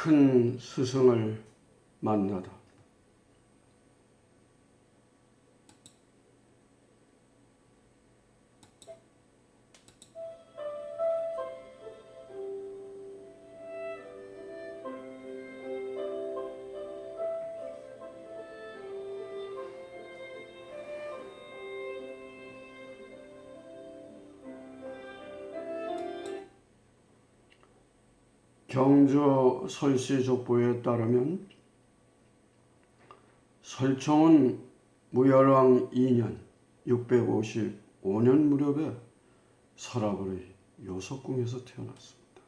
큰 스승을 만나다. 경주 설시족보에 따르면 설총은 무열왕 2년 655년 무렵에 서라벌의 요석궁에서 태어났습니다.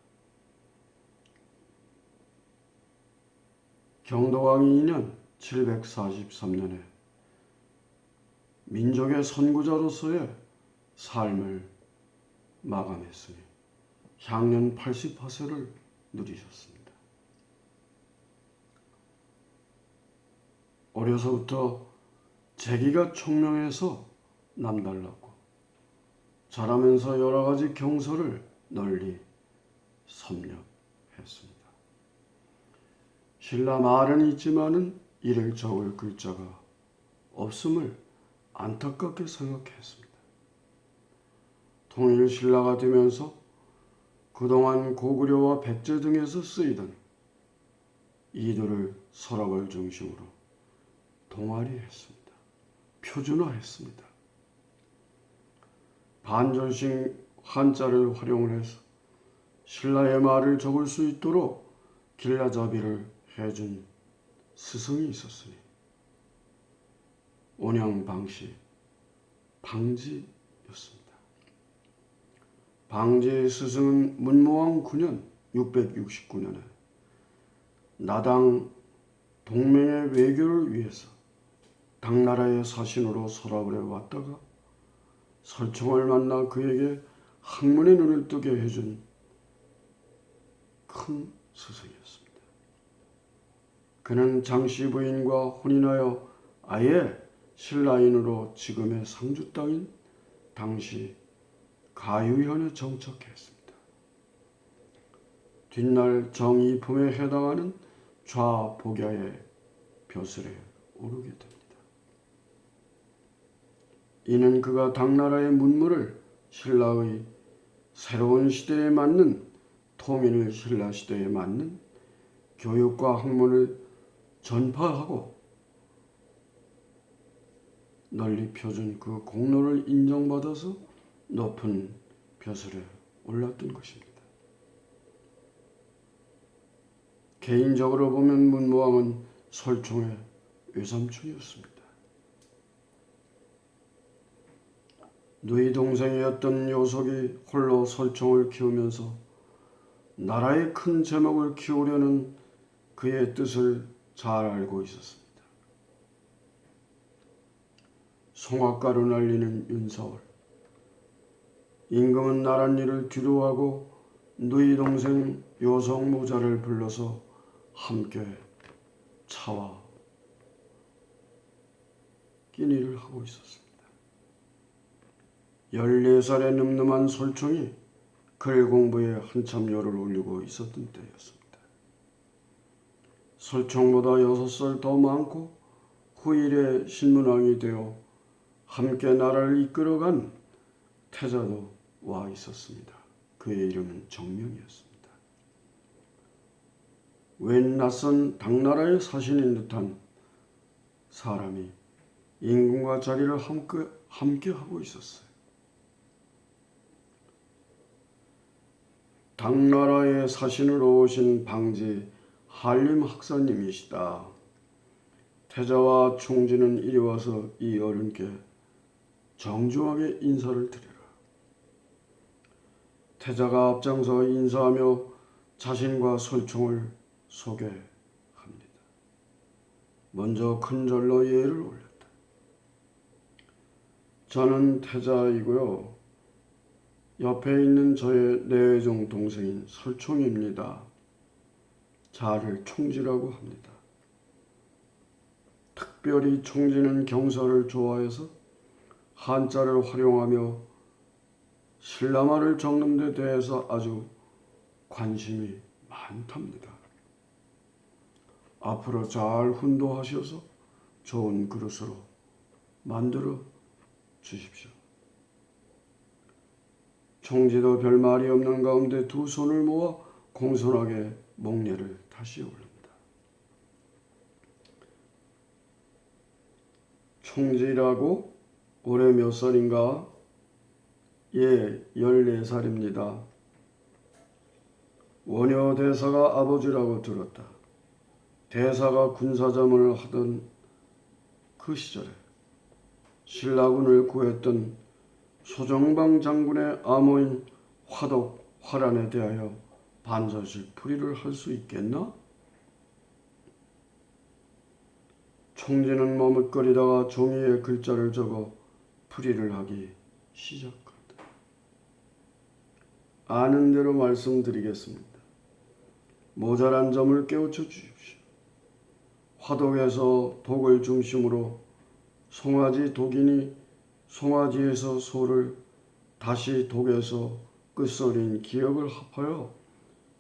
경도왕 2년 743년에 민족의 선구자로서의 삶을 마감했으니 향년 88세를 누리셨습니다. 어려서부터 재기가 총명해서 남달랐고 자라면서 여러 가지 경서를 널리 섭렵했습니다. 신라 말은 있지만은 이를 적을 글자가 없음을 안타깝게 생각했습니다. 통일 신라가 되면서 그동안 고구려와 백제 등에서 쓰이던 이들을 서랍을 중심으로 동아리했습니다. 표준화했습니다. 반절씩 한자를 활용을 해서 신라의 말을 적을 수 있도록 길라잡이를 해준 스승이 있었으니 온양방시 방지였습니다. 방지 스승은 문무왕 9년 669년에 나당 동맹의 외교를 위해서 당나라의 사신으로 서라벌에 왔다가 설총을 만나 그에게 학문의 눈을 뜨게 해준 큰 스승이었습니다. 그는 장씨 부인과 혼인하여 아예 신라인으로 지금의 상주 땅인 당시 가유현에 정착했습니다. 뒷날 정이품에 해당하는 좌복야의 벼슬에 오르게 됩니다. 이는 그가 당나라의 문물을 신라의 새로운 시대에 맞는 통일 신라 시대에 맞는 교육과 학문을 전파하고 널리 펴준 그 공로를 인정받아서 높은 벼슬에 올랐던 것입니다. 개인적으로 보면 문무왕은 설총의 외삼촌이었습니다. 누이 동생이었던 요석이 홀로 설총을 키우면서 나라의 큰 제목을 키우려는 그의 뜻을 잘 알고 있었습니다. 송악가루 날리는 윤사월, 임금은 나랏일을 뒤로하고 누이 동생 요석 모자를 불러서 함께 차와 끼니를 하고 있었습니다. 14살의 늠름한 설총이 글 공부에 한참 열을 올리고 있었던 때였습니다. 설총보다 6살 더 많고 후일에 신문왕이 되어 함께 나라를 이끌어간 태자도 와 있었습니다. 그의 이름은 정명이었습니다. 웬 낯선 당나라의 사신인 듯한 사람이 임금과 자리를 함께 하고 있었어요. 당나라의 사신으로 오신 방지 한림 학사님이시다. 태자와 충지는 이리 와서 이 어른께 정중하게 인사를 드리라. 태자가 앞장서 인사하며 자신과 설총을 소개합니다. 먼저 큰 절로 예를 올렸다. 저는 태자이고요. 옆에 있는 저의 내외종 동생인 설총입니다. 자를 총지라고 합니다. 특별히 총지는 경서를 좋아해서 한자를 활용하며 신라말을 적는 데 대해서 아주 관심이 많답니다. 앞으로 잘 훈도하셔서 좋은 그릇으로 만들어 주십시오. 총지도 별 말이 없는 가운데 두 손을 모아 공손하게 목례를 다시 올립니다. 총지라고 올해 몇 살인가? 예, 14살입니다. 원효 대사가 아버지라고 들었다. 대사가 군사자문을 하던 그 시절에 신라군을 구했던 소정방 장군의 암호인 화독, 화란에 대하여 반절씩 풀이를 할 수 있겠나? 총지는 머뭇거리다가 종이에 글자를 적어 풀이를 하기 시작한다. 아는 대로 말씀드리겠습니다. 모자란 점을 깨우쳐 주십시오. 화독에서 독을 중심으로 송아지 독이니 송아지에서 소를 다시 독에서 끝소리인 기역을 합하여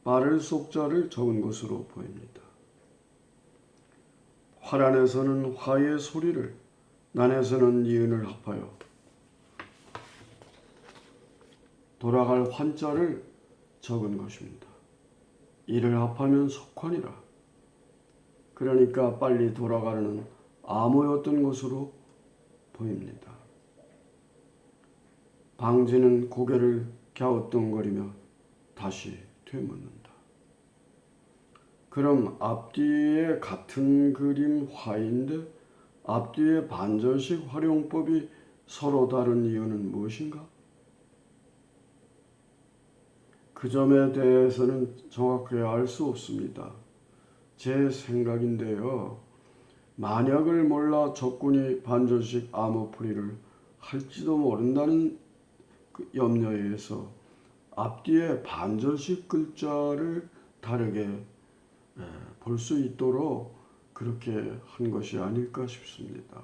빠를 속자를 적은 것으로 보입니다. 화란에서는 화의 소리를, 난에서는 니은을 합하여 돌아갈 환자를 적은 것입니다. 이를 합하면 석환이라. 그러니까 빨리 돌아가려는 암호였던 것으로 보입니다. 방지는 고개를 갸우뚱거리며 다시 되묻는다. 그럼 앞뒤에 같은 그림 화인데 앞뒤의 반절식 활용법이 서로 다른 이유는 무엇인가? 그 점에 대해서는 정확하게 알 수 없습니다. 제 생각인데요. 만약을 몰라 적군이 반절식 암호풀이를 할지도 모른다는 그 염려에 의해서 앞뒤에 반절식 글자를 다르게 볼 수 있도록 그렇게 한 것이 아닐까 싶습니다.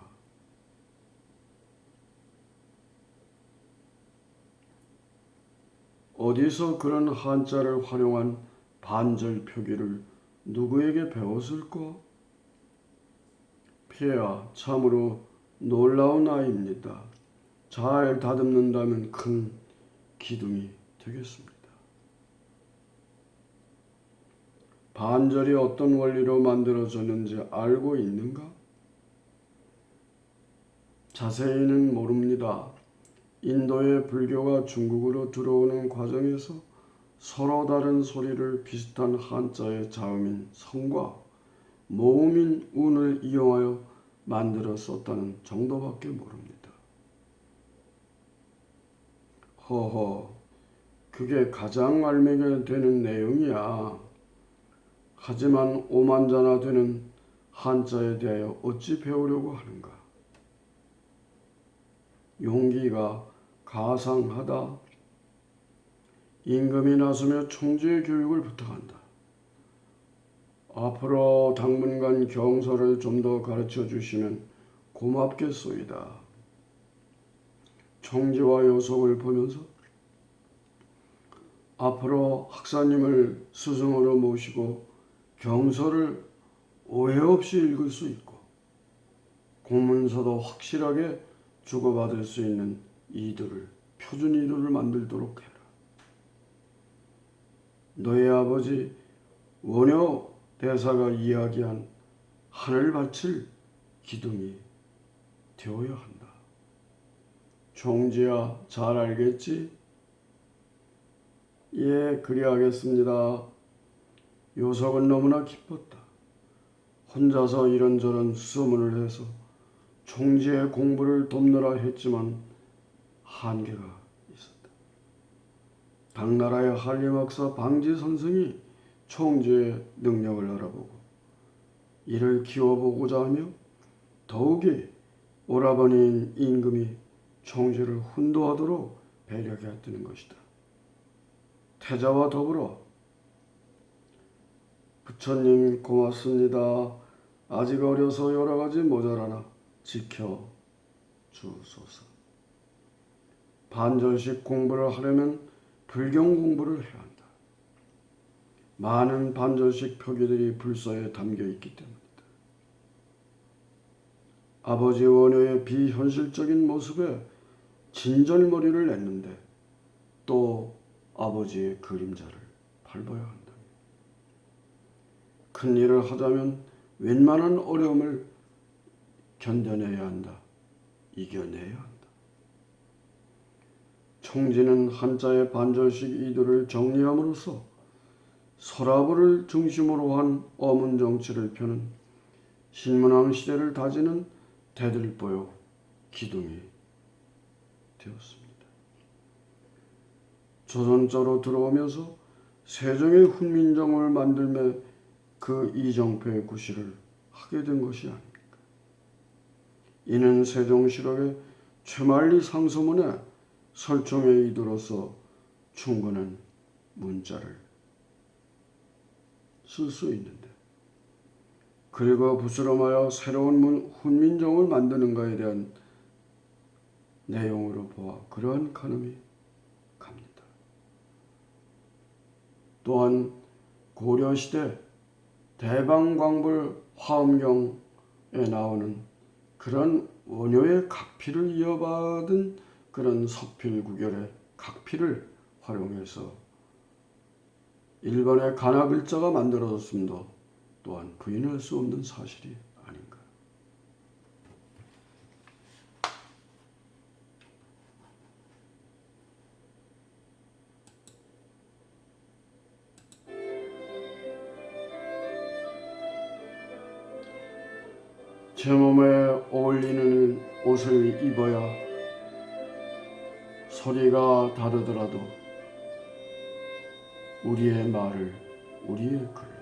어디서 그런 한자를 활용한 반절 표기를 누구에게 배웠을까? 폐하, 참으로 놀라운 아이입니다. 잘 다듬는다면 큰 기둥이 되겠습니다. 반절이 어떤 원리로 만들어졌는지 알고 있는가? 자세히는 모릅니다. 인도의 불교가 중국으로 들어오는 과정에서 서로 다른 소리를 비슷한 한자의 자음인 성과 모음인 운을 이용하여 만들어 썼다는 정도밖에 모릅니다. 허허, 그게 가장 알맹이 되는 내용이야. 하지만 오만자나 되는 한자에 대하여 어찌 배우려고 하는가? 용기가 가상하다. 임금이 나서며 총지의 교육을 부탁한다. 앞으로 당분간 경서를 좀 더 가르쳐 주시면 고맙겠소이다. 총지와 요속을 보면서 앞으로 학사님을 스승으로 모시고 경서를 오해 없이 읽을 수 있고 공문서도 확실하게 주고받을 수 있는 이들을, 표준 이들을 만들도록 해라. 너의 아버지 원효 대사가 이야기한 하늘 바칠 기둥이 되어야 한다. 총지야, 잘 알겠지? 예, 그리하겠습니다. 요석은 너무나 기뻤다. 혼자서 이런저런 수소문을 해서 총지의 공부를 돕느라 했지만 한계가 있었다. 당나라의 한림학사 방지 선생이 총지의 능력을 알아보고 이를 키워보고자 하며 더욱이 오라버니인 임금이 총지를 훈도하도록 배려해 했다는 것이다. 태자와 더불어 부처님 고맙습니다. 아직 어려서 여러 가지 모자라나 지켜주소서. 반절식 공부를 하려면 불경 공부를 해야 한다. 많은 반절식 표기들이 불서에 담겨 있기 때문이다. 아버지 원효의 비현실적인 모습에 진절머리를 냈는데 또 아버지의 그림자를 밟아야 한다. 큰 일을 하자면 웬만한 어려움을 견뎌내야 한다. 이겨내야 한다. 총지는 한자의 반절식 이도를 정리함으로써 서라부를 중심으로 한 어문 정치를 펴는 신문왕 시대를 다지는 대들보요 기둥이 되었습니다. 조선자로 들어오면서 세종의 훈민정음을 만들며 그 이정표의 구실을 하게 된 것이 아닙니까? 이는 세종실록의 최만리 상소문에 설총의 이도로서 충분한 문자를 쓸 수 있는데 그리고 부스럼하여 새로운 훈민정음을 만드는가에 대한 내용으로 보아 그러한 가늠이 갑니다. 또한 고려시대 대방광불 화엄경에 나오는 그런 원효의 각피를 이어받은 그런 서필구결의 각피를 활용해서 일본의 가나 글자가 만들어졌음도 또한 부인할 수 없는 사실이 아닌가. 제 몸에 어울리는 옷을 입어야 소리가 다르더라도 우리의 말을, 우리의 글을